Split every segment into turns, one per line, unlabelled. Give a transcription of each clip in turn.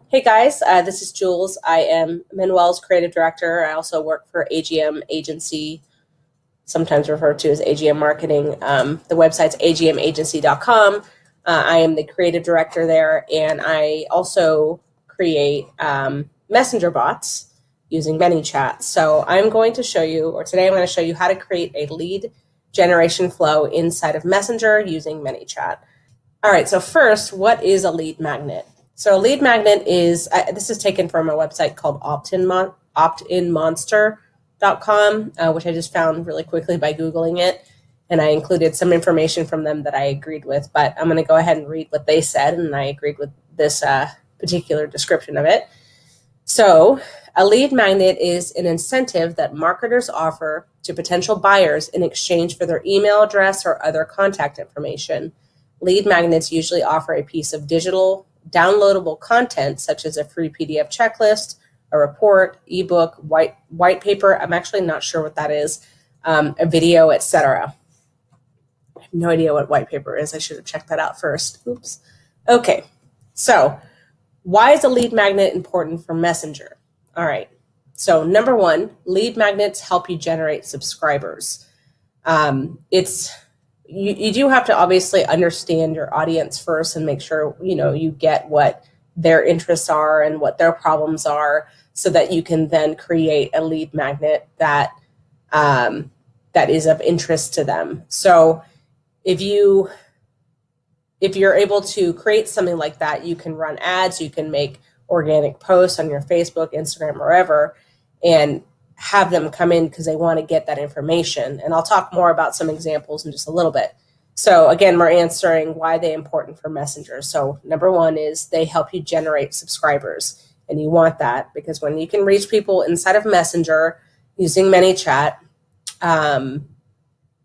Hey guys, this is Jules. I am Manuel's creative director. I also work for AGM Agency, sometimes referred to as AGM Marketing. The website's agmagency.com. I am the creative director there, and I also create messenger bots using ManyChat. So I'm going to show you, or today I'm going to show you how to create a lead generation flow inside of Messenger using ManyChat. All right, so first, what is a lead magnet? So a lead magnet is, this is taken from a website called optinmonster.com, which I just found really quickly by Googling it. And I included some information from them that I agreed with, but I'm going to go ahead and read what they said, and I agreed with this particular description of it. So a lead magnet is an incentive that marketers offer to potential buyers in exchange for their email address or other contact information. Lead magnets usually offer a piece of digital downloadable content, such as a free PDF checklist, a report, ebook, white paper. I'm actually not sure what that is, a video, etc. I have no idea what white paper is. I should have checked that out first. Oops. Okay, so why is a lead magnet important for Messenger? All right, so number one, lead magnets help you generate subscribers. You do have to obviously understand your audience first and make sure you get what their interests are and what their problems are, so that you can then create a lead magnet that that is of interest to them. So if you're able to create something like that, you can run ads, you can make organic posts on your Facebook, Instagram, wherever, and have them come in because they want to get that information. And I'll talk more about some examples in just a little bit. So again, we're answering why they're important for Messenger. So number one is they help you generate subscribers. And you want that because when you can reach people inside of Messenger using ManyChat,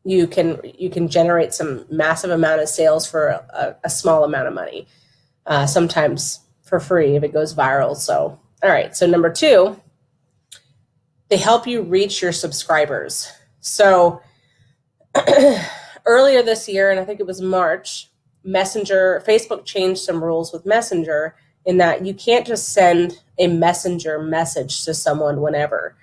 you can generate some massive amount of sales for a small amount of money, sometimes for free if it goes viral. So, all right. So number two, they help you reach your subscribers. So earlier this year, and I think it was March, Facebook changed some rules with Messenger in that you can't just send a Messenger message to someone whenever.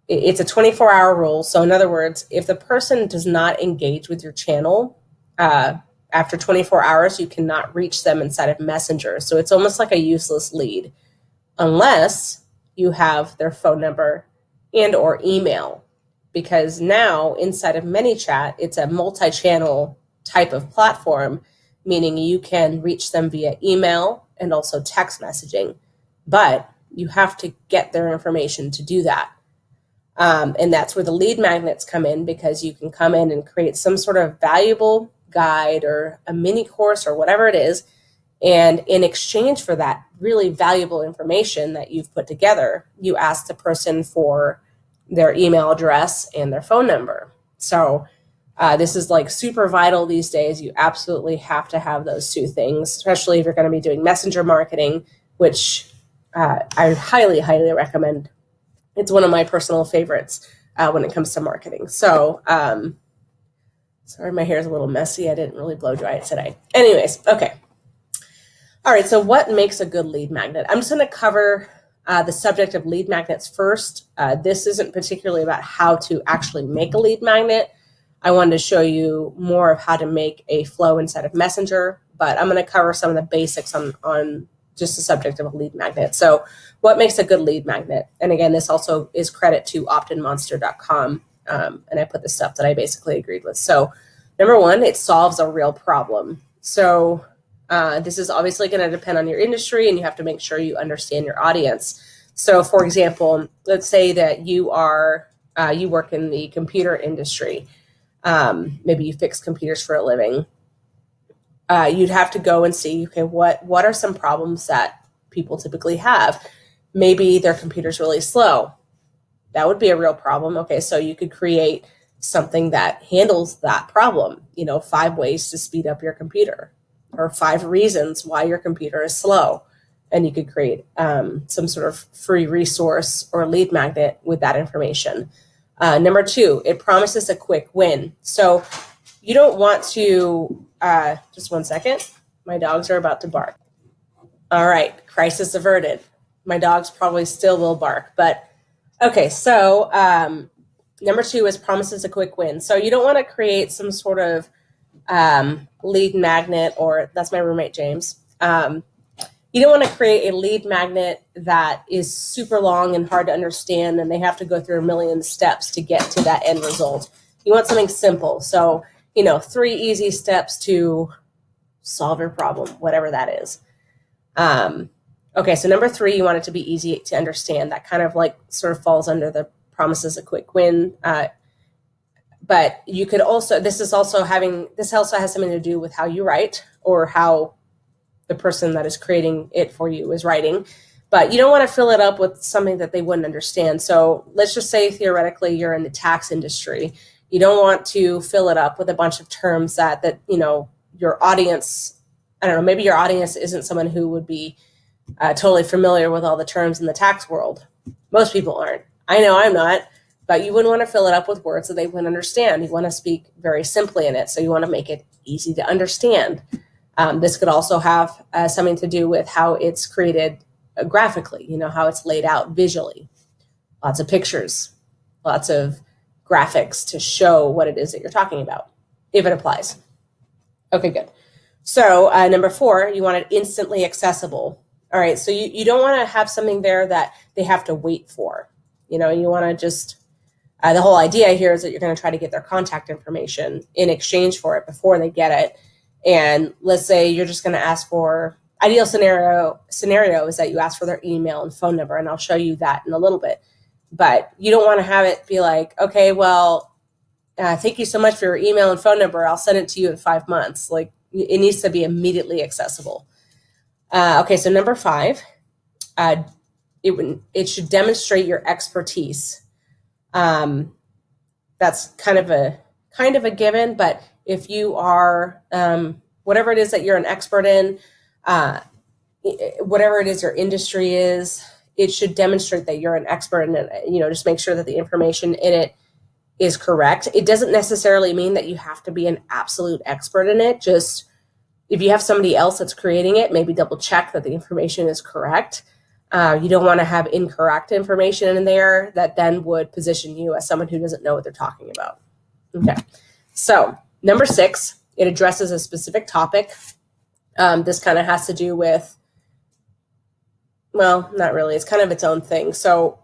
It's a 24-hour rule. So in other words, if the person does not engage with your channel after 24 hours, you cannot reach them inside of Messenger. So it's almost like a useless lead unless you have their phone number and or email, because now inside of ManyChat, it's a multi-channel type of platform, meaning you can reach them via email and also text messaging, but you have to get their information to do that. And that's where the lead magnets come in, because you can come in and create some sort of valuable guide or a mini course or whatever it is. And in exchange for that really valuable information that you've put together, you ask the person for their email address and their phone number. So this is like super vital these days. You absolutely have to have those two things, especially if you're going to be doing messenger marketing, which I highly, highly recommend. It's one of my personal favorites when it comes to marketing. So sorry, my hair is a little messy. I didn't really blow dry it today. Anyways, okay. All right, so what makes a good lead magnet? I'm just going to cover the subject of lead magnets first. This isn't particularly about how to actually make a lead magnet. I wanted to show you more of how to make a flow inside of Messenger, but I'm going to cover some of the basics on just the subject of a lead magnet. So what makes a good lead magnet? And again, this also is credit to optinmonster.com, and I put the stuff that I basically agreed with. So number one, it solves a real problem. So this is obviously going to depend on your industry, and you have to make sure you understand your audience. So for example, let's say that you work in the computer industry. Maybe you fix computers for a living. You'd have to go and see, okay, what are some problems that people typically have? Maybe their computer's really slow. That would be a real problem. Okay, so you could create something that handles that problem. 5 ways to speed up your computer, or 5 reasons why your computer is slow. And you could create some sort of free resource or lead magnet with that information. Number 2, it promises a quick win. So you don't want to, just one second, my dogs are about to bark. All right, crisis averted. My dogs probably still will bark, but okay. So number 2 is promises a quick win. So you don't want to create some sort of lead magnet, or that's my roommate James. You don't want to create a lead magnet that is super long and hard to understand, and they have to go through a million steps to get to that end result. You want something simple. So, 3 easy steps to solve your problem, whatever that is. Okay, so number 3, you want it to be easy to understand. That kind of sort of falls under the promises a quick win. But you could also, this also has something to do with how you write, or how the person that is creating it for you is writing. But you don't want to fill it up with something that they wouldn't understand. So let's just say theoretically you're in the tax industry. You don't want to fill it up with a bunch of terms that your audience, I don't know, maybe your audience isn't someone who would be totally familiar with all the terms in the tax world. Most people aren't. I know I'm not. But you wouldn't want to fill it up with words that they wouldn't understand. You want to speak very simply in it. So you want to make it easy to understand. This could also have something to do with how it's created graphically, how it's laid out visually. Lots of pictures, lots of graphics to show what it is that you're talking about, if it applies. Okay, good. So number 4, you want it instantly accessible. All right, so you don't want to have something there that they have to wait for. You want to just, the whole idea here is that you're going to try to get their contact information in exchange for it before they get it. And let's say you're just going to ask for, ideal scenario is that you ask for their email and phone number, and I'll show you that in a little bit. But you don't want to have it be like, okay, well, thank you so much for your email and phone number. I'll send it to you in 5 months. It needs to be immediately accessible. Okay, so number 5, it should demonstrate your expertise. That's kind of a given, but if you are whatever it is that you're an expert in, whatever it is your industry is, it should demonstrate that you're an expert in it. Just make sure that the information in it is correct. It doesn't necessarily mean that you have to be an absolute expert in it. Just if you have somebody else that's creating it, maybe double check that the information is correct. You don't want to have incorrect information in there that then would position you as someone who doesn't know what they're talking about. Okay, so number 6, it addresses a specific topic. This kind of has to do with, well, not really. It's kind of its own thing. So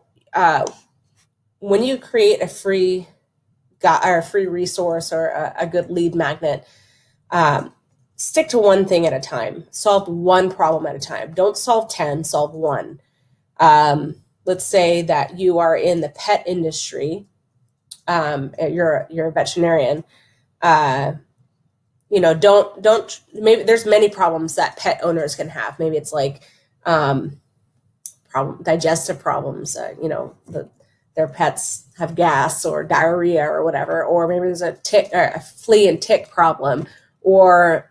when you create a free resource or a good lead magnet, stick to one thing at a time. Solve one problem at a time. Don't solve 10, solve one. Let's say that you are in the pet industry. You're a veterinarian. Don't maybe there's many problems that pet owners can have. Maybe it's digestive problems. Their pets have gas or diarrhea or whatever, or maybe there's a flea and tick problem, or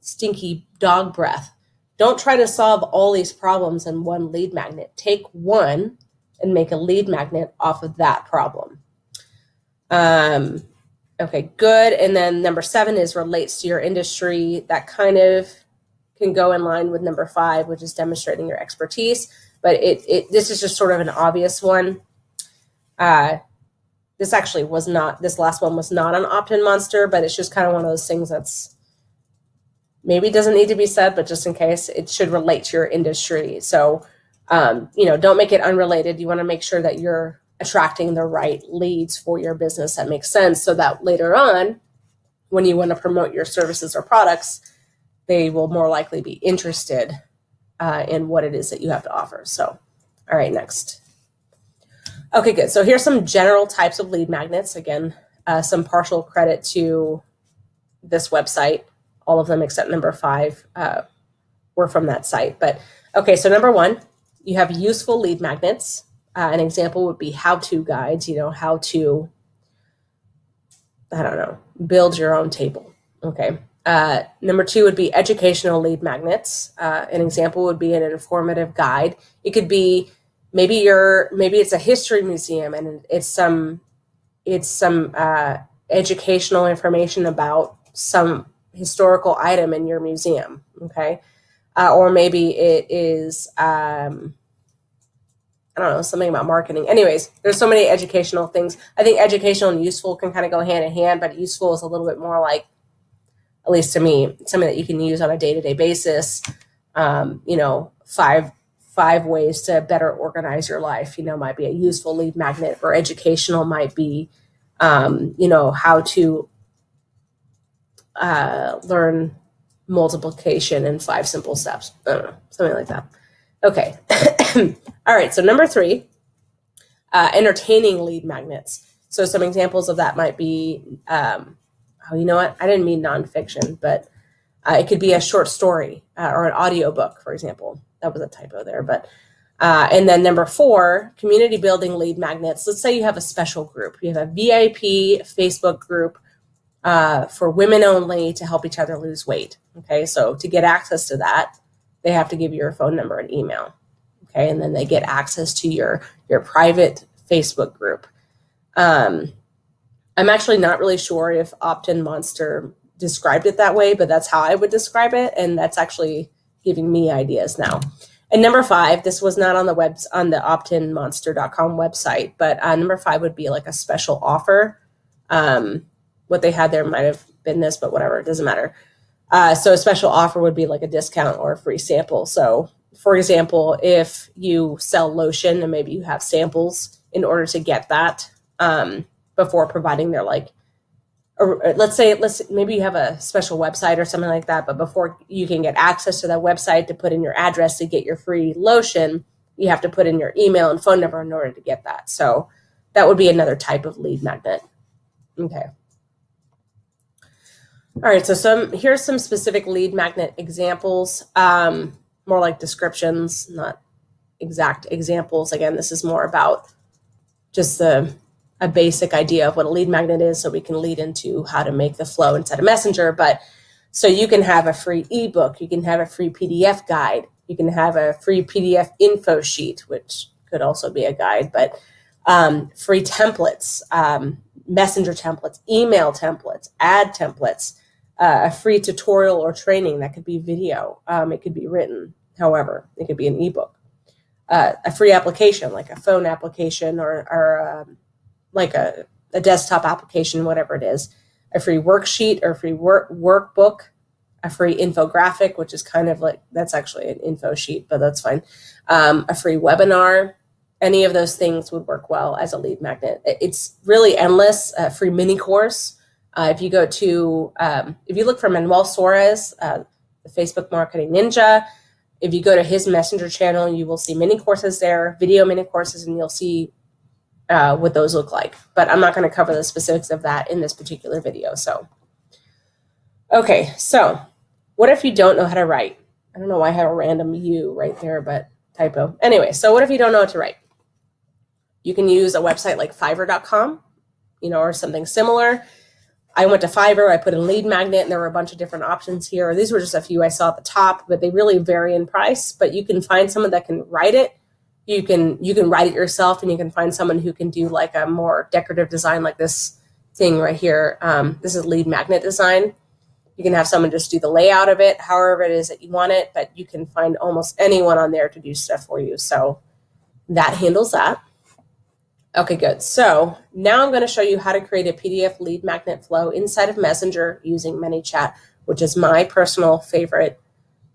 stinky dog breath. Don't try to solve all these problems in one lead magnet. Take one and make a lead magnet off of that problem. Okay, good. And then number 7 is relates to your industry. That kind of can go in line with number 5, which is demonstrating your expertise. But this is just sort of an obvious one. This last one was not an opt-in monster, but it's just kind of one of those things that's maybe doesn't need to be said, but just in case, it should relate to your industry. So, don't make it unrelated. You want to make sure that you're attracting the right leads for your business that makes sense, so that later on, when you want to promote your services or products, they will more likely be interested in what it is that you have to offer. So, all right, next. Okay, good. So here's some general types of lead magnets. Again, some partial credit to this website. All of them except number 5 were from that site. But okay, so number 1, you have useful lead magnets. An example would be how-to guides, how to, build your own table. Okay. Number 2 would be educational lead magnets. An example would be an informative guide. It could be maybe it's a history museum and it's some educational information about some historical item in your museum. Okay. or maybe it is, I don't know, something about marketing. Anyways, there's so many educational things. I think educational and useful can kind of go hand in hand, but useful is a little bit more like, at least to me, something that you can use on a day-to-day basis. You know, five ways to better organize your life, you know, might be a useful lead magnet, or educational might be, you know, how to learn multiplication in 5 simple steps. I don't know, something like that. Okay. All right. So number 3, entertaining lead magnets. So some examples of that might be, oh, you know what? I didn't mean nonfiction, but it could be a short story or an audiobook, for example. That was a typo there. But and then number 4, community building lead magnets. Let's say you have a special group. You have a VIP Facebook group for women only to help each other lose weight. Okay, so to get access to that, they have to give you your phone number and email. Okay, and then they get access to your private Facebook group. I'm actually not really sure if Opt-in Monster described it that way, but that's how I would describe it, and that's actually giving me ideas now. And number 5, this was not on the optinmonster.com website, but number 5 would be like a special offer. What they had there might have been this, but whatever, it doesn't matter. So a special offer would be like a discount or a free sample. So for example, if you sell lotion and maybe you have samples, in order to get that before providing their maybe you have a special website or something like that, but before you can get access to that website to put in your address to get your free lotion, you have to put in your email and phone number in order to get that. So that would be another type of lead magnet. Okay. All right, so here's some specific lead magnet examples, more like descriptions, not exact examples. Again, this is more about just a basic idea of what a lead magnet is, so we can lead into how to make the flow inside of Messenger. But so you can have a free ebook, you can have a free PDF guide, you can have a free PDF info sheet, which could also be a guide, but free templates, Messenger templates, email templates, ad templates, a free tutorial or training that could be video. It could be written, however, it could be an ebook. A free application, like a phone application or like a desktop application, whatever it is. A free worksheet or a free workbook, a free infographic, which is kind of like, that's actually an info sheet, but that's fine. A free webinar. Any of those things would work well as a lead magnet. It's really endless. A free mini course. If you go to, if you look for Manuel Suarez, the Facebook Marketing Ninja, if you go to his Messenger channel, you will see mini courses there, video mini courses, and you'll see what those look like. But I'm not going to cover the specifics of that in this particular video. So, okay, so what if you don't know how to write? I don't know why I have a random U right there, but typo. Anyway, so what if you don't know what to write? You can use a website like Fiverrcom, you know, or something similar. I went to Fiverr, I put in lead magnet, and there were a bunch of different options here. These were just a few I saw at the top, but they really vary in price. But you can find someone that can write it. You can write it yourself, and you can find someone who can do like a more decorative design like this thing right here. This is lead magnet design. You can have someone just do the layout of it, however it is that you want it, but you can find almost anyone on there to do stuff for you. So that handles that. Okay, good. So now I'm going to show you how to create a PDF lead magnet flow inside of Messenger using ManyChat, which is my personal favorite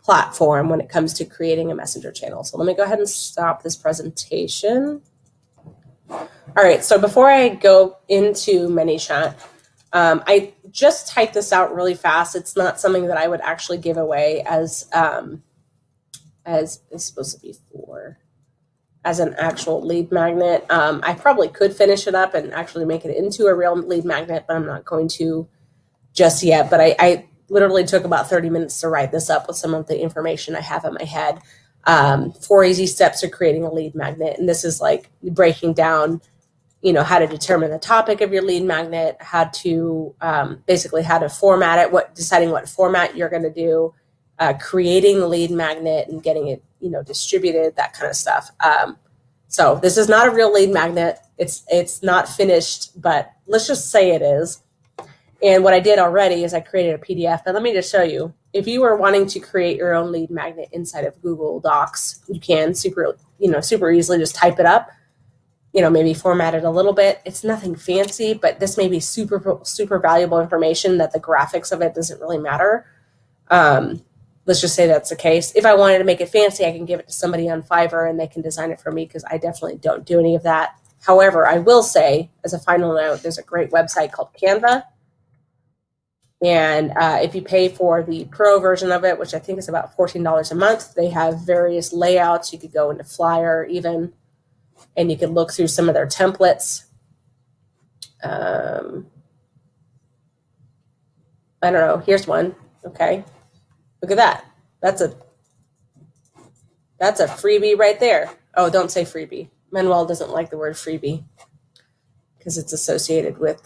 platform when it comes to creating a Messenger channel. So let me go ahead and stop this presentation. All right, so before I go into ManyChat, I just typed this out really fast. It's not something that I would actually give away as it's supposed to be for, as an actual lead magnet. I probably could finish it up and actually make it into a real lead magnet, but I'm not going to just yet. But I literally took about 30 minutes to write this up with some of the information I have in my head. 4 easy steps to creating a lead magnet. And this is like breaking down, you know, how to determine the topic of your lead magnet, how to basically how to format it, deciding what format you're going to do, creating the lead magnet and getting it, you know, distributed, that kind of stuff. So this is not a real lead magnet. It's not finished, but let's just say it is. And what I did already is I created a PDF. And let me just show you. if you were wanting to create your own lead magnet inside of Google Docs, you can super easily just type it up, maybe format it a little bit. It's nothing fancy, but this may be super valuable information that the graphics of it doesn't really matter. Let's just say that's the case. If I wanted to make it fancy, I can give it to somebody on Fiverr and they can design it for me, because I definitely don't do any of that. However, I will say, as a final note, there's a great website called Canva. And if you pay for the pro version of it, which I think is about $14 a month, they have various layouts. You could go into Flyer even, and you can look through some of their templates. I don't know. Here's one. Okay. Look at that. That's a freebie right there. Oh, don't say freebie. Manuel doesn't like the word freebie because it's associated with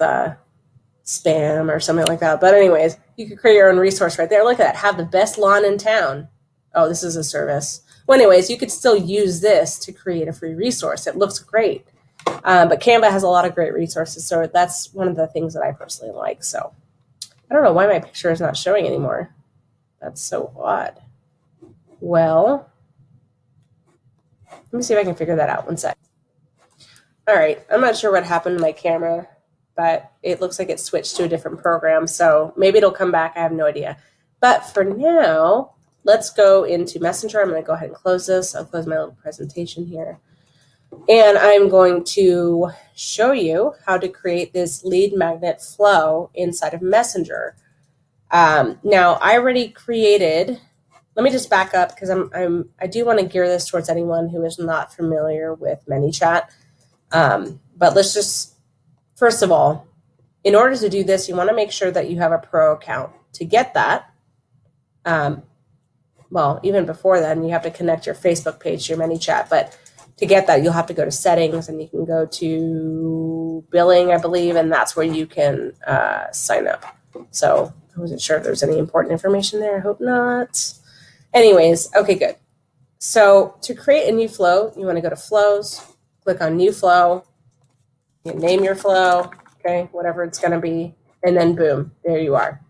spam or something like that. But anyways, you could create your own resource right there. Look at that. Have the best lawn in town. Oh, this is a service. Well, anyways, you could still use this to create a free resource. It looks great. But Canva has a lot of great resources. So that's one of the things that I personally like. So I don't know why my picture is not showing anymore. That's so odd. Well, let me see if I can figure that out. One sec. All right. I'm not sure what happened to my camera, but it looks like it switched to a different program. So maybe it'll come back. I have no idea. But for now, let's go into Messenger. I'm going to go ahead and close this. I'll close my little presentation here. And I'm going to show you how to create this lead magnet flow inside of Messenger. Now, I already created, let me just back up because I do want to gear this towards anyone who is not familiar with ManyChat. But let's just, first of all, in order to do this, you want to make sure that you have a pro account. To get that, well, even before then, you have to connect your Facebook page to your ManyChat. But to get that, you'll have to go to settings and you can go to billing, I believe, and that's where you can sign up. So I wasn't sure if there's any important information there. I hope not. Anyways, okay, good. So to create a new flow, you want to go to flows, click on new flow, you name your flow, okay, whatever it's going to be, and then boom, there you are.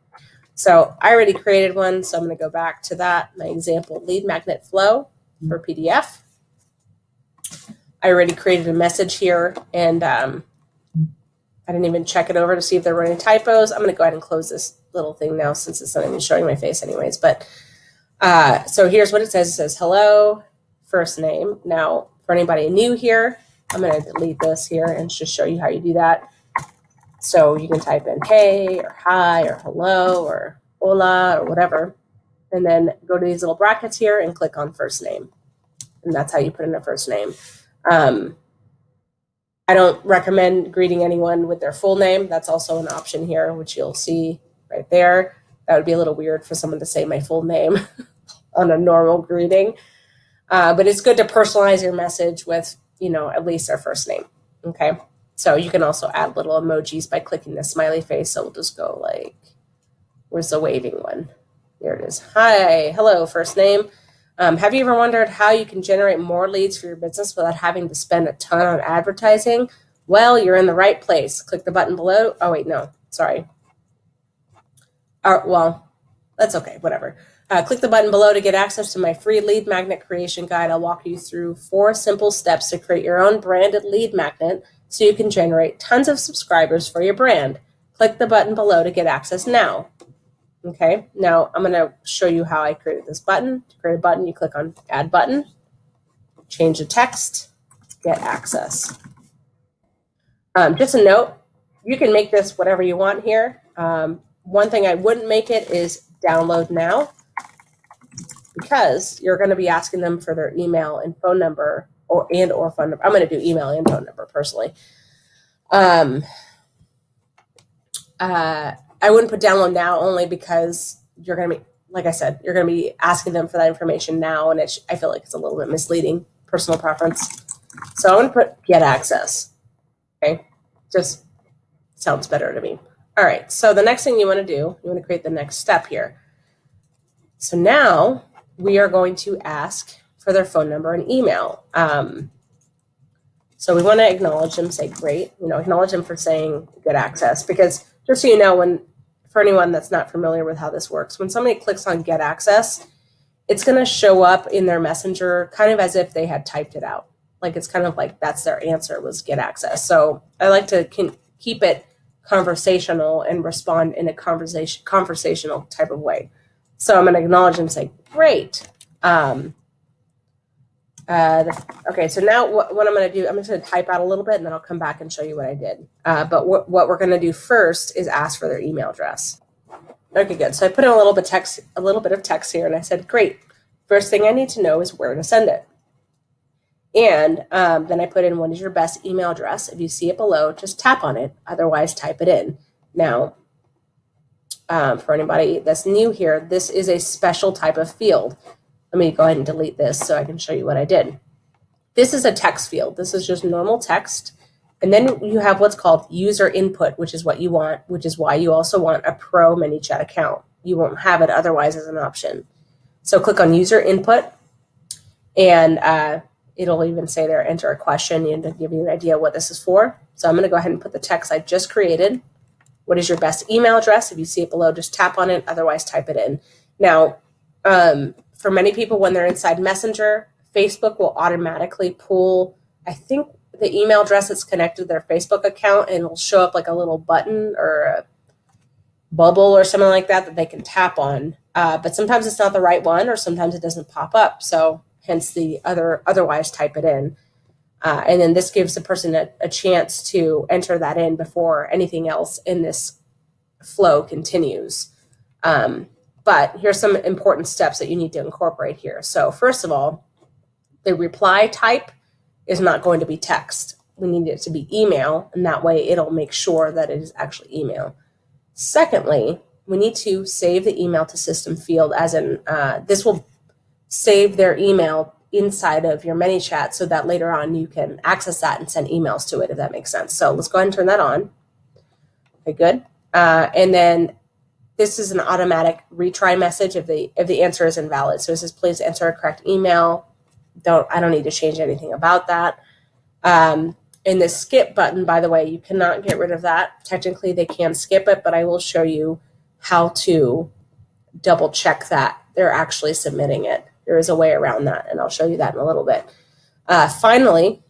So I already created one, so I'm going to go back to that, my example lead magnet flow for PDF. I already created a message here, and I didn't even check it over to see if there were any typos. I'm going to go ahead and close this little thing now since it's not even showing my face anyways. But so here's what it says. It says, hello, first name. Now, for anybody new here, I'm going to delete this here and just show you how you do that. So you can type in hey or hi or hello or hola or whatever, and then go to these little brackets here and click on first name. And that's how you put in a first name. I don't recommend greeting anyone with their full name. That's also an option here, which you'll see right there. That would be a little weird for someone to say my full name on a normal greeting. But it's good to personalize your message with, at least their first name. Okay. So you can also add little emojis by clicking the smiley face. So we'll just go like, where's the waving one? There it is. Hi, hello, first name. Have you ever wondered how you can generate more leads for your business without having to spend a ton on advertising? Well, you're in the right place. Click the button below. Oh, wait, no, sorry. Well, that's okay, whatever. Click the button below to get access to my free lead magnet creation guide. I'll walk you through 4 simple steps to create your own branded lead magnet so you can generate tons of subscribers for your brand. Click the button below to get access now. Okay, now I'm going to show you how I created this button. To create a button, you click on Add Button, change the text, get access. Just a note, you can make this whatever you want here. One thing I wouldn't make it is download now, because you're going to be asking them for their email and phone number or phone number. I'm going to do email and phone number personally. I wouldn't put download now only because you're going to be, like I said, you're going to be asking them for that information now, and I feel like it's a little bit misleading, personal preference. So I'm going to put get access. Okay, just sounds better to me. All right, so the next thing you want to do, you want to create the next step here. So now we are going to ask for their phone number and email. So we want to acknowledge them, say great, acknowledge them for saying good access, because just so you know, when for anyone that's not familiar with how this works, when somebody clicks on get access, it's going to show up in their messenger kind of as if they had typed it out. Like it's kind of like that's their answer was get access. So I like to keep it conversational and respond in a conversational type of way. So I'm going to acknowledge and say, great. Okay, so now what I'm going to do, I'm just going to type out a little bit and then I'll come back and show you what I did. But what we're going to do first is ask for their email address. Okay, good. So I put in a little bit of text here, and I said, great. First thing I need to know is where to send it. And then I put in what is your best email address. If you see it below, just tap on it. Otherwise, type it in. Now, for anybody that's new here, this is a special type of field. Let me go ahead and delete this so I can show you what I did. This is a text field. This is just normal text. And then you have what's called user input, which is what you want, which is why you also want a pro ManyChat account. You won't have it otherwise as an option. So click on user input, and it'll even say there, enter a question and to give you an idea what this is for. So I'm going to go ahead and put the text I just created. What is your best email address? If you see it below, just tap on it. Otherwise, type it in. Now, for many people, when they're inside Messenger, Facebook will automatically pull, I think, the email address that's connected to their Facebook account, and it'll show up like a little button or a bubble or something like that they can tap on. But sometimes it's not the right one, or sometimes it doesn't pop up. So hence the otherwise type it in. And then this gives the person a chance to enter that in before anything else in this flow continues. But here's some important steps that you need to incorporate here. So first of all, the reply type is not going to be text. We need it to be email, and that way it'll make sure that it is actually email. Secondly, we need to save the email to system field, as in this will save their email inside of your ManyChat so that later on you can access that and send emails to it, if that makes sense. So let's go ahead and turn that on. Okay, good. And then this is an automatic retry message if the answer is invalid. So it says, please enter a correct email. I don't need to change anything about that. And the skip button, by the way, you cannot get rid of that. Technically, they can skip it, but I will show you how to double check that they're actually submitting it. There is a way around that, and I'll show you that in a little bit. Finally,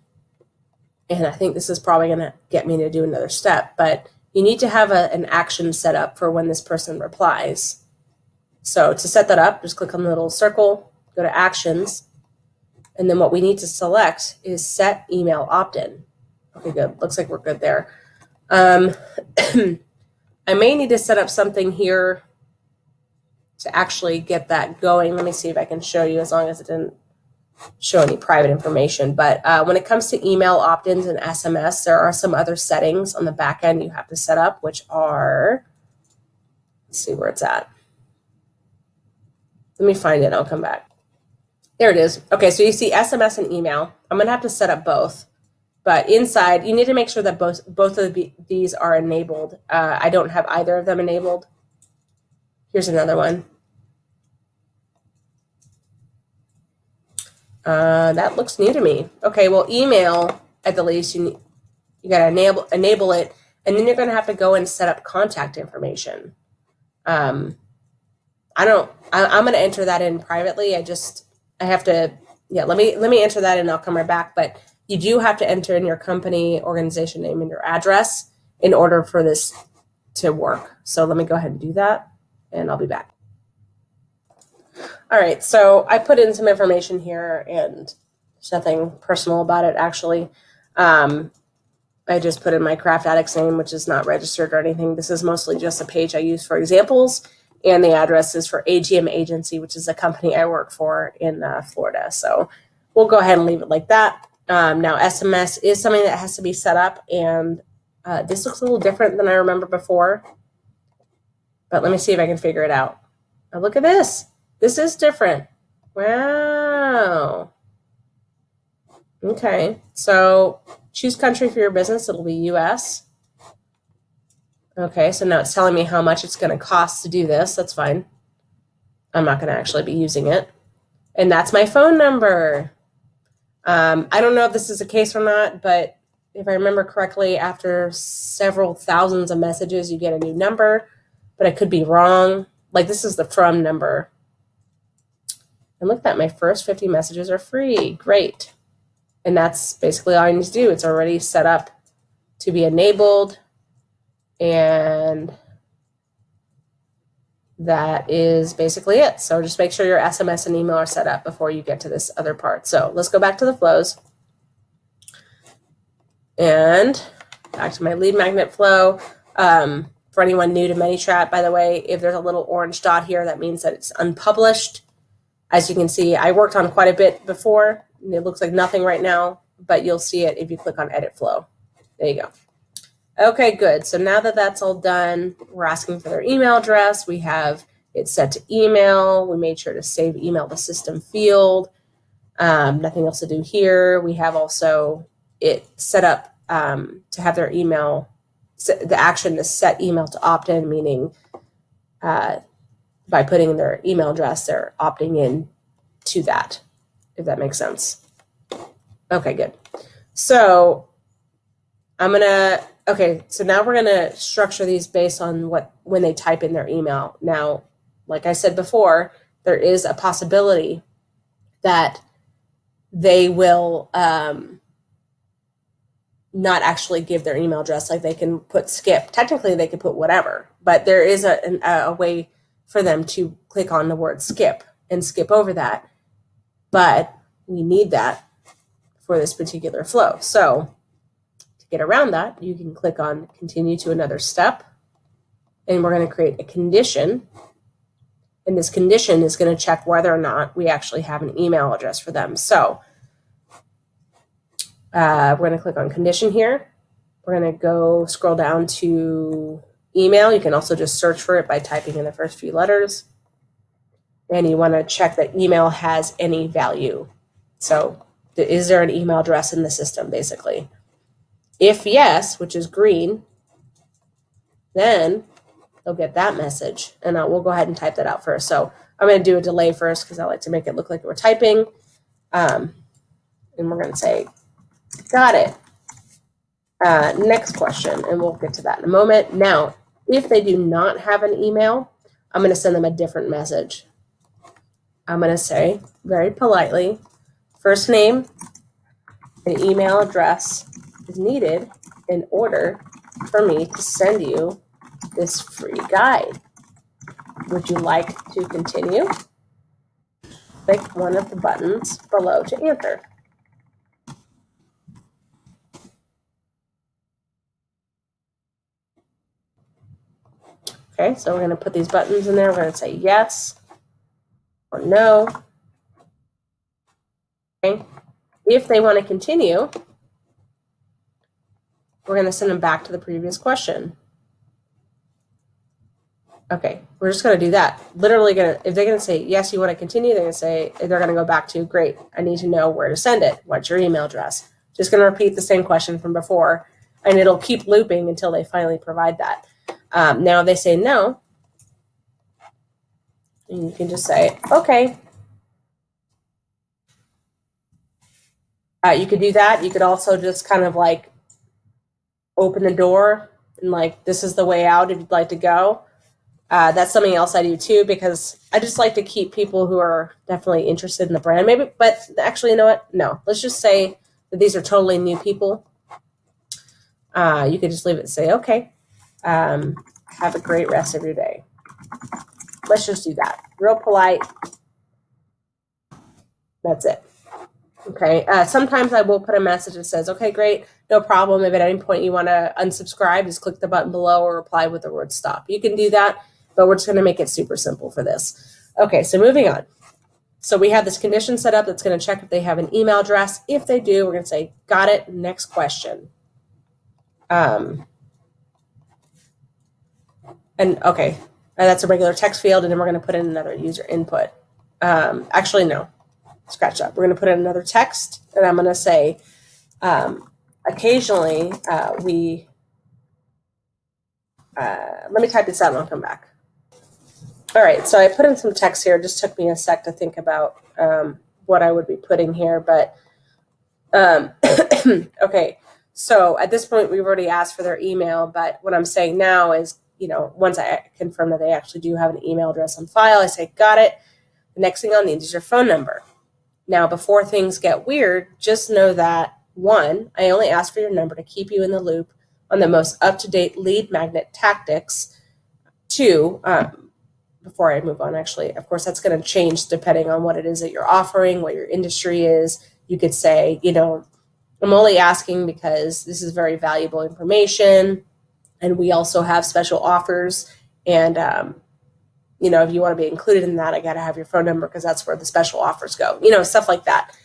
and I think this is probably going to get me to do another step, but you need to have an action set up for when this person replies. So to set that up, just click on the little circle, go to actions, and then what we need to select is set email opt-in. Okay, good. Looks like we're good there. I may need to set up something here to actually get that going. Let me see if I can show you, as long as it didn't show any private information. But when it comes to email opt-ins and SMS, there are some other settings on the back end you have to set up, which are, let's see where it's at. Let me find it. I'll come back. There it is. Okay, so you see SMS and email. I'm going to have to set up both. But inside, you need to make sure that both of these are enabled. I don't have either of them enabled. Here's another one. That looks new to me. Okay, well, email, at the least, you got to enable it, and then you're going to have to go and set up contact information. I'm going to enter that in privately. I have to, yeah, let me enter that and I'll come right back. But you do have to enter in your company, organization name, and your address in order for this to work. So let me go ahead and do that, and I'll be back. All right, so I put in some information here, and there's nothing personal about it, actually. I just put in my Craft Addicts name, which is not registered or anything. This is mostly just a page I use for examples, and the address is for AGM Agency, which is a company I work for in Florida. So we'll go ahead and leave it like that. Now, SMS is something that has to be set up, and this looks a little different than I remember before. But let me see if I can figure it out. Now, look at this. This is different. Wow. Okay, so choose country for your business. It'll be US. Okay, so now it's telling me how much it's going to cost to do this. That's fine. I'm not going to actually be using it. And that's my phone number. I don't know if this is the case or not, but if I remember correctly, after several thousands of messages, you get a new number. but I could be wrong. Like this is the from number. And look at that, my first 50 messages are free. Great. And that's basically all I need to do. It's already set up to be enabled. And that is basically it. So just make sure your SMS and email are set up before you get to this other part. So let's go back to the flows. And back to my lead magnet flow. For anyone new to ManyChat, by the way, if there's a little orange dot here, that means that it's unpublished. As you can see, I worked on quite a bit before. And it looks like nothing right now, but you'll see it if you click on Edit Flow. There you go. Okay, good. So now that that's all done, we're asking for their email address. We have it set to email. We made sure to save email to system field. Nothing else to do here. We have also it set up to have their email. The action is set email to opt-in, meaning by putting their email address, they're opting in to that, if that makes sense. Okay, good. So so now we're gonna structure these based on when they type in their email. Now, like I said before, there is a possibility that they will not actually give their email address. Like they can put skip. Technically, they could put whatever, but there is a way for them to click on the word skip and skip over that. But we need that for this particular flow. So to get around that, you can click on continue to another step, and we're going to create a condition. And this condition is going to check whether or not we actually have an email address for them. So we're going to click on condition here. We're going to go scroll down to email. You can also just search for it by typing in the first few letters. And you want to check that email has any value. So is there an email address in the system, basically? If yes, which is green, then they'll get that message. And we'll go ahead and type that out first. So I'm going to do a delay first because I like to make it look like we're typing. And we're going to say, got it. Next question, and we'll get to that in a moment. Now, if they do not have an email, I'm going to send them a different message. I'm going to say, very politely, first name and email address is needed in order for me to send you this free guide. Would you like to continue? Click one of the buttons below to answer. Okay, so we're going to put these buttons in there. We're going to say yes or no. Okay. If they want to continue, we're going to send them back to the previous question. Okay, we're just going to do that. Literally if they're going to say, yes, you want to continue, they're going to go back to, great, I need to know where to send it. What's your email address? Just going to repeat the same question from before, and it'll keep looping until they finally provide that. Now, if they say no, and you can just say, okay. You could do that. You could also just kind of like open the door and like, this is the way out if you'd like to go. That's something else I do too, because I just like to keep people who are definitely interested in the brand. Maybe, but actually, you know what? No, let's just say that these are totally new people. You could just leave it and say, okay, have a great rest of your day. Let's just do that. Real polite. That's it. Okay. Sometimes I will put a message that says, okay, great, no problem. If at any point you want to unsubscribe, just click the button below or reply with the word stop. You can do that, but we're just going to make it super simple for this. Okay, so moving on. So we have this condition set up that's going to check if they have an email address. If they do, we're going to say, got it, next question. And okay, that's a regular text field, and then we're going to put in another user input. Actually, no. Scratch that. We're going to put in another text, and I'm going to say, occasionally let me type this out and I'll come back. All right, so I put in some text here. It just took me a sec to think about what I would be putting here, but okay. So at this point, we've already asked for their email, but what I'm saying now is, once I confirm that they actually do have an email address on file, I say, got it. The next thing I'll need is your phone number. Now, before things get weird, just know that, one, I only ask for your number to keep you in the loop on the most up-to-date lead magnet tactics. Two, before I move on, actually, of course, that's going to change depending on what it is that you're offering, what your industry is. You could say, I'm only asking because this is very valuable information, and we also have special offers. And, if you want to be included in that, I got to have your phone number because that's where the special offers go, stuff like that.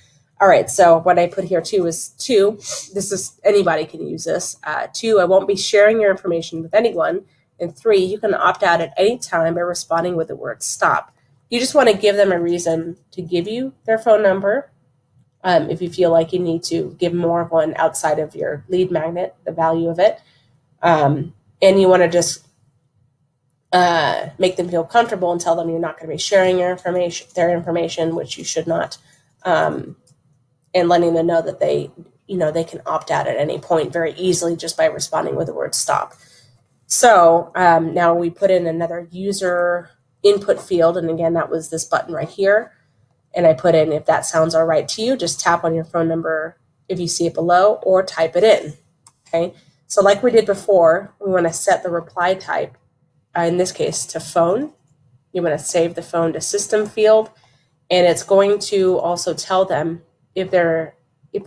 All right, so what I put here too is anybody can use this. Two, I won't be sharing your information with anyone. And three, you can opt out at any time by responding with the word stop. You just want to give them a reason to give you their phone number. If you feel like you need to give more of one outside of your lead magnet, the value of it. And you want to just make them feel comfortable and tell them you're not going to be sharing their information, which you should not, and letting them know that they can opt out at any point very easily just by responding with the word stop. So now we put in another user input field, and again, that was this button right here. And I put in, if that sounds all right to you, just tap on your phone number if you see it below, or type it in. Okay. So like we did before, we want to set the reply type, in this case, to phone. You want to save the phone to system field, and it's going to also tell them if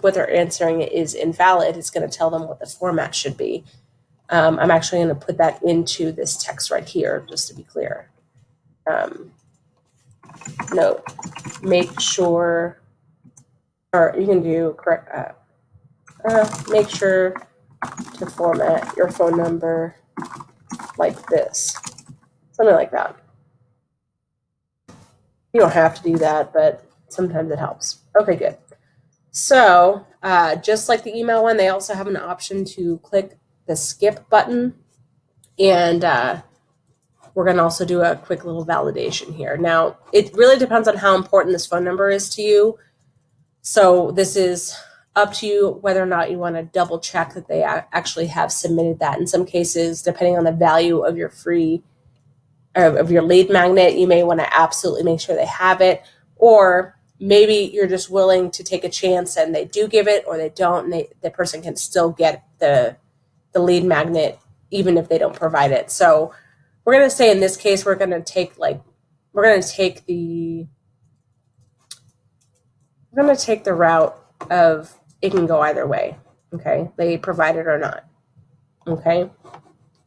what they're answering is invalid. It's going to tell them what the format should be. I'm actually going to put that into this text right here, just to be clear. Note, make sure, or you can do correct. Make sure to format your phone number like this, something like that. You don't have to do that, but sometimes it helps. Okay, good. So just like the email one, they also have an option to click the skip button, and we're going to also do a quick little validation here. Now, it really depends on how important this phone number is to you. So this is up to you whether or not you want to double check that they actually have submitted that. In some cases, depending on the value of your of your lead magnet, you may want to absolutely make sure they have it, or maybe you're just willing to take a chance and they do give it or they don't, and the person can still get the lead magnet even if they don't provide it. So we're going to say in this case, we're going to take the route of it can go either way. Okay, they provide it or not. Okay,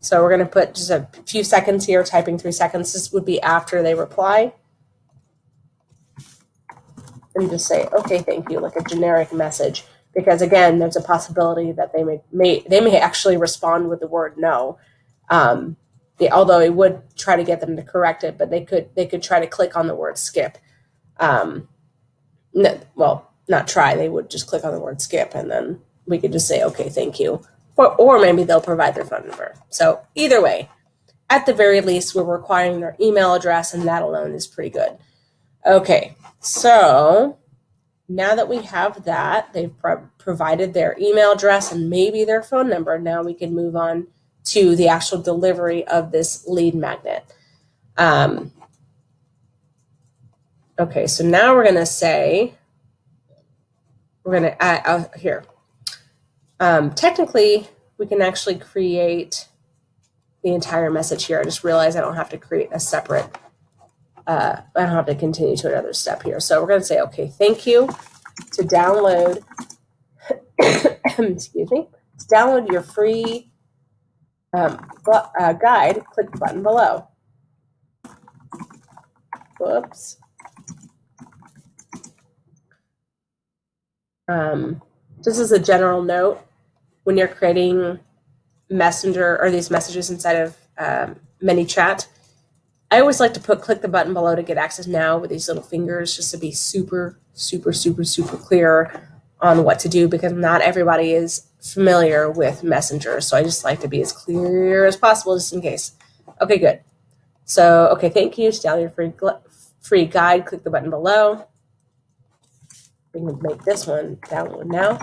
so we're going to put just a few seconds here, typing 3 seconds. This would be after they reply. And just say, okay, thank you, like a generic message. Because again, there's a possibility that they may actually respond with the word no. Although it would try to get them to correct it, but they could try to click on the word skip. Not try, they would just click on the word skip, and then we could just say, okay, thank you. Or maybe they'll provide their phone number. So either way, at the very least, we're requiring their email address, and that alone is pretty good. Okay, so now that we have that, they've provided their email address and maybe their phone number. Now we can move on to the actual delivery of this lead magnet. Okay, so now we're going to say, here. Technically, we can actually create the entire message here. I just realized I don't have to create a separate, I don't have to continue to another step here. So we're going to say, okay, thank you. To download, excuse me, to download your free guide, click the button below. Whoops. Just as a general note, when you're creating Messenger or these messages inside of ManyChat, I always like to click the button below to get access now with these little fingers, just to be super, super, super, super clear on what to do, because not everybody is familiar with Messenger. So I just like to be as clear as possible, just in case. Okay, good. So, okay, thank you. To download your free guide, click the button below. We can make this one download now.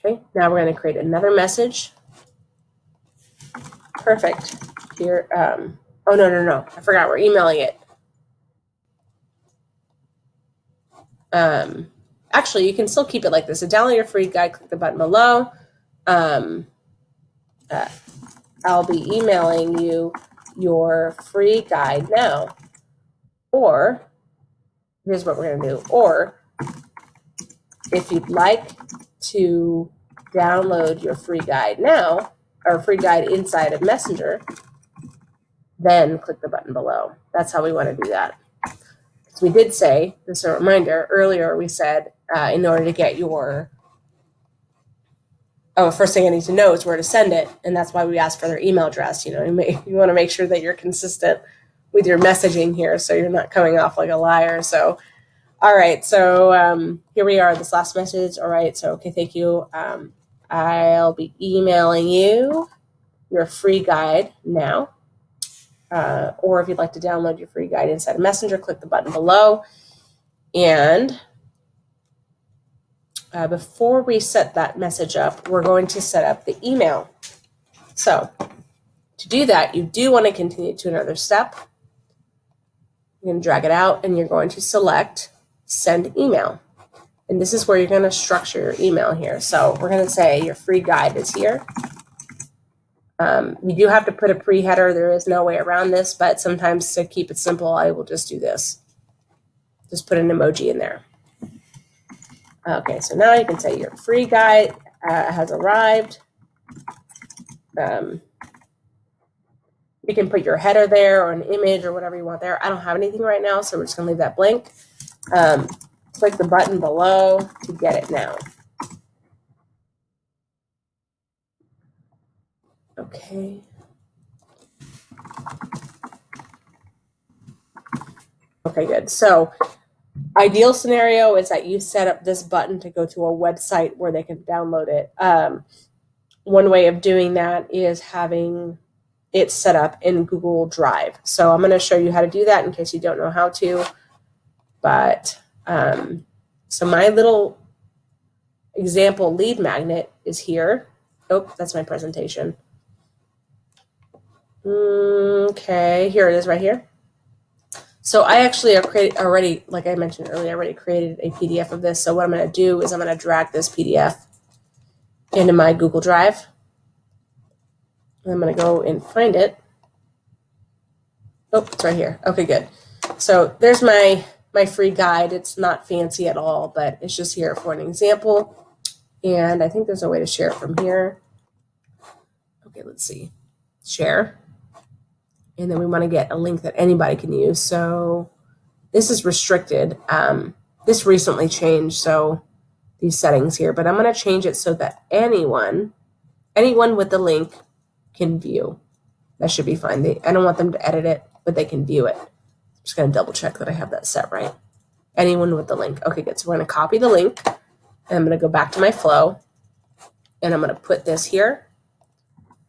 Okay, now we're going to create another message. Perfect. Here, oh, no. I forgot we're emailing it. Actually, you can still keep it like this. So download your free guide, click the button below. I'll be emailing you your free guide now. Or, here's what we're going to do. Or, if you'd like to download your free guide now, or free guide inside of Messenger, then click the button below. That's how we want to do that. So we did say, just a reminder, earlier we said in order to get your, first thing I need to know is where to send it. And that's why we asked for their email address. You want to make sure that you're consistent with your messaging here so you're not coming off like a liar. So, all right. So here we are, this last message. All right. So, okay, thank you. I'll be emailing you your free guide now. Or if you'd like to download your free guide inside of Messenger, click the button below. And before we set that message up, we're going to set up the email. So to do that, you do want to continue to another step. You're going to drag it out and you're going to select send email. And this is where you're going to structure your email here. So we're going to say your free guide is here. You do have to put a pre-header. There is no way around this, but sometimes to keep it simple, I will just do this. Just put an emoji in there. Okay, so now you can say your free guide has arrived. You can put your header there or an image or whatever you want there. I don't have anything right now, so we're just going to leave that blank. Click the button below to get it now. Okay. Okay, good. So ideal scenario is that you set up this button to go to a website where they can download it. One way of doing that is having it set up in Google Drive. So I'm going to show you how to do that in case you don't know how to. But so my little example lead magnet is here. Oh, that's my presentation. Okay, here it is right here. So I actually already, like I mentioned earlier, I already created a PDF of this. So what I'm going to do is I'm going to drag this PDF into my Google Drive. I'm going to go and find it. Oh, it's right here. Okay, good. So there's my free guide. It's not fancy at all, but it's just here for an example. And I think there's a way to share it from here. Okay, let's see. Share. And then we want to get a link that anybody can use. So this is restricted. This recently changed, so these settings here, but I'm going to change it so that anyone with the link can view. That should be fine. I don't want them to edit it, but they can view it. I'm just going to double check that I have that set right. Anyone with the link. Okay, good. So we're going to copy the link, and I'm going to go back to my flow, and I'm going to put this here.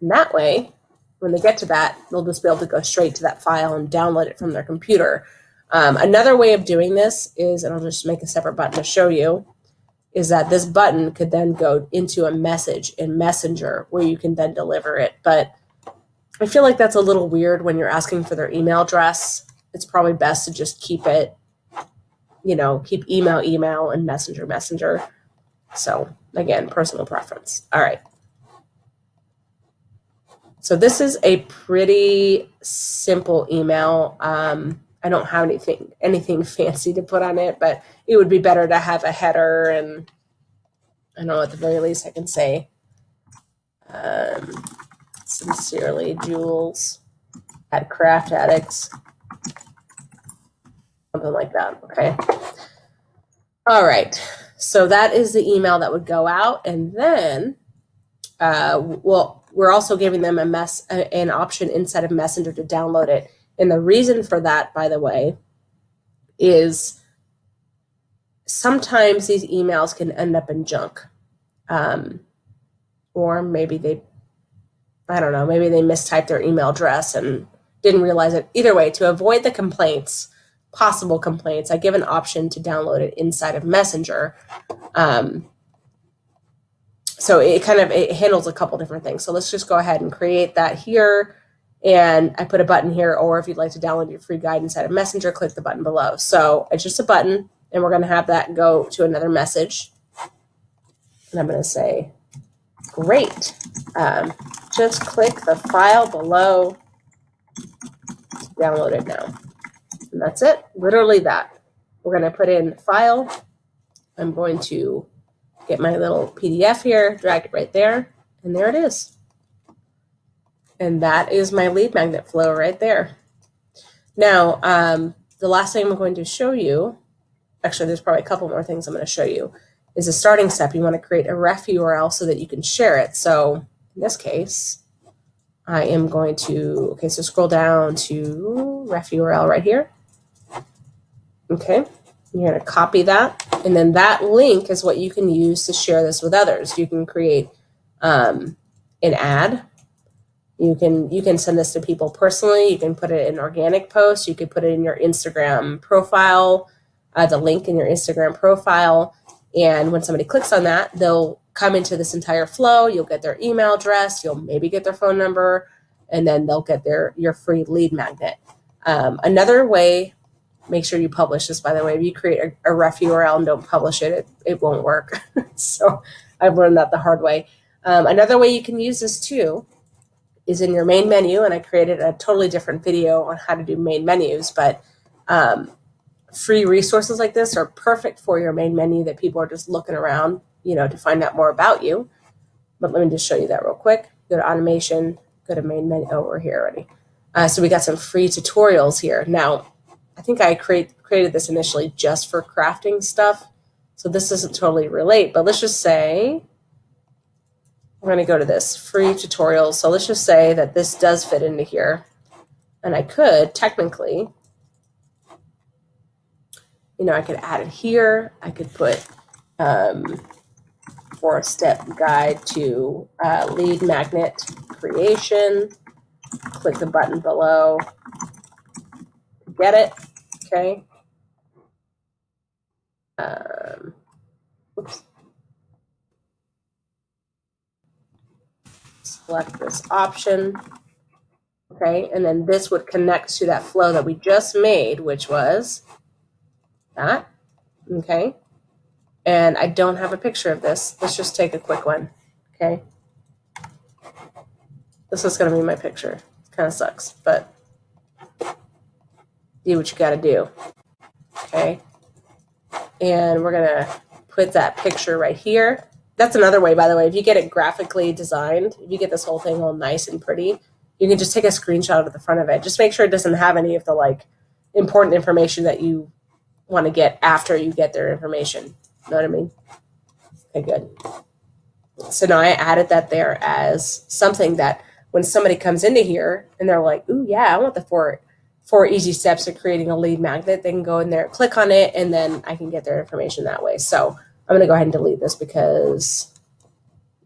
And that way, when they get to that, they'll just be able to go straight to that file and download it from their computer. Another way of doing this is, and I'll just make a separate button to show you, is that this button could then go into a message in Messenger where you can then deliver it. But I feel like that's a little weird when you're asking for their email address. It's probably best to just keep it, keep email, and messenger. So again, personal preference. All right. So this is a pretty simple email. I don't have anything fancy to put on it, but it would be better to have a header, and I don't know, at the very least I can say, sincerely, Jules at Craft Addicts, something like that. Okay. All right. So that is the email that would go out, and then, we're also giving them an option inside of Messenger to download it. And the reason for that, by the way, is sometimes these emails can end up in junk. Or maybe maybe they mistyped their email address and didn't realize it. Either way, to avoid the possible complaints, I give an option to download it inside of Messenger. So it handles a couple different things. So let's just go ahead and create that here. And I put a button here, or if you'd like to download your free guide inside of Messenger, click the button below. So it's just a button, and we're going to have that go to another message. And I'm going to say, great. Just click the file below to download it now. And that's it, literally that. We're going to put in file. I'm going to get my little PDF here, drag it right there, and there it is. And that is my lead magnet flow right there. Now, the last thing I'm going to show you, actually there's probably a couple more things I'm going to show you, is a starting step. You want to create a ref URL so that you can share it. So in this case, I am going to, okay, so scroll down to ref URL right here. Okay, you're going to copy that, and then that link is what you can use to share this with others. You can create an ad. You can send this to people personally. You can put it in organic posts. You could put it in your Instagram profile, the link in your Instagram profile. And when somebody clicks on that, they'll come into this entire flow. You'll get their email address. You'll maybe get their phone number, and then they'll get your free lead magnet. Another way, make sure you publish this, by the way. If you create a ref URL and don't publish it, it won't work. So I've learned that the hard way. Another way you can use this too is in your main menu, and I created a totally different video on how to do main menus, but free resources like this are perfect for your main menu that people are just looking around, to find out more about you. But let me just show you that real quick. Go to automation, go to main menu. Oh, we're here already. So we got some free tutorials here. Now, I think I created this initially just for crafting stuff, so this doesn't totally relate, but let's just say, we're going to go to this free tutorials. So let's just say that this does fit into here. And I could technically, I could add it here. I could put 4-step guide to lead magnet creation. Click the button below to get it. Okay. Oops. Select this option. Okay, and then this would connect to that flow that we just made, which was that. Okay, and I don't have a picture of this. Let's just take a quick one. Okay, this is going to be my picture. It kind of sucks, but do what you got to do. Okay, and we're going to put that picture right here. That's another way, by the way, if you get it graphically designed, if you get this whole thing all nice and pretty, you can just take a screenshot of the front of it. Just make sure it doesn't have any of the important information that you want to get after you get their information. You know what I mean? Okay, good. So now I added that there as something that when somebody comes into here and they're like, ooh, yeah, I want the four easy steps to creating a lead magnet, they can go in there, click on it, and then I can get their information that way. So I'm going to go ahead and delete this because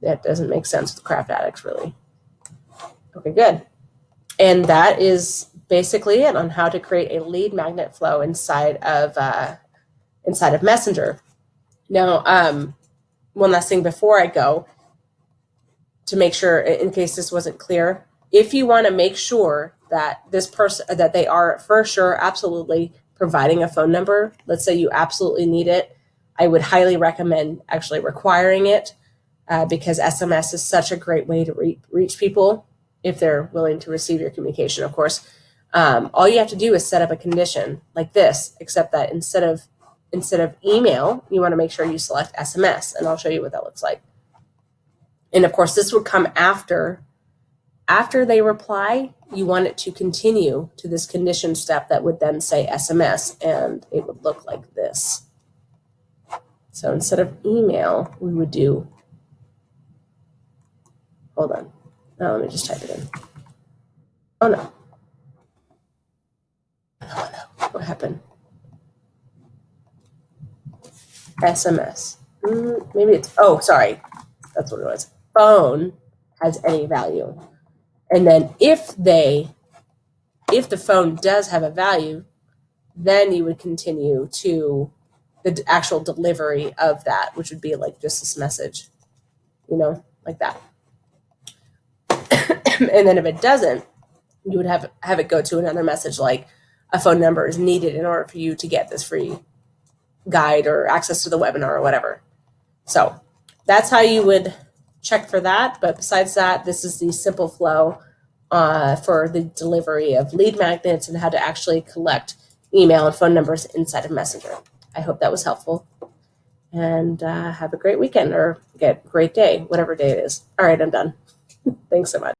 that doesn't make sense with Craft Addicts, really. Okay, good. And that is basically it on how to create a lead magnet flow inside of Messenger. Now, one last thing before I go, to make sure, in case this wasn't clear, if you want to make sure that this person, that they are for sure, absolutely providing a phone number, let's say you absolutely need it, I would highly recommend actually requiring it because SMS is such a great way to reach people if they're willing to receive your communication, of course. All you have to do is set up a condition like this, except that instead of email, you want to make sure you select SMS, and I'll show you what that looks like. And of course, this would come after they reply. You want it to continue to this condition step that would then say SMS, and it would look like this. So instead of email, we would do, hold on. No, let me just type it in. Oh no. Oh no, what happened? SMS. Maybe it's, oh, sorry. That's what it was. Phone has any value. And then if the phone does have a value, then you would continue to the actual delivery of that, which would be like just this message. like that. And then if it doesn't, you would have it go to another message like a phone number is needed in order for you to get this free guide or access to the webinar or whatever. So that's how you would check for that. But besides that, this is the simple flow for the delivery of lead magnets and how to actually collect email and phone numbers inside of Messenger. I hope that was helpful. And have a great weekend or great day, whatever day it is. All right, I'm done. Thanks so much.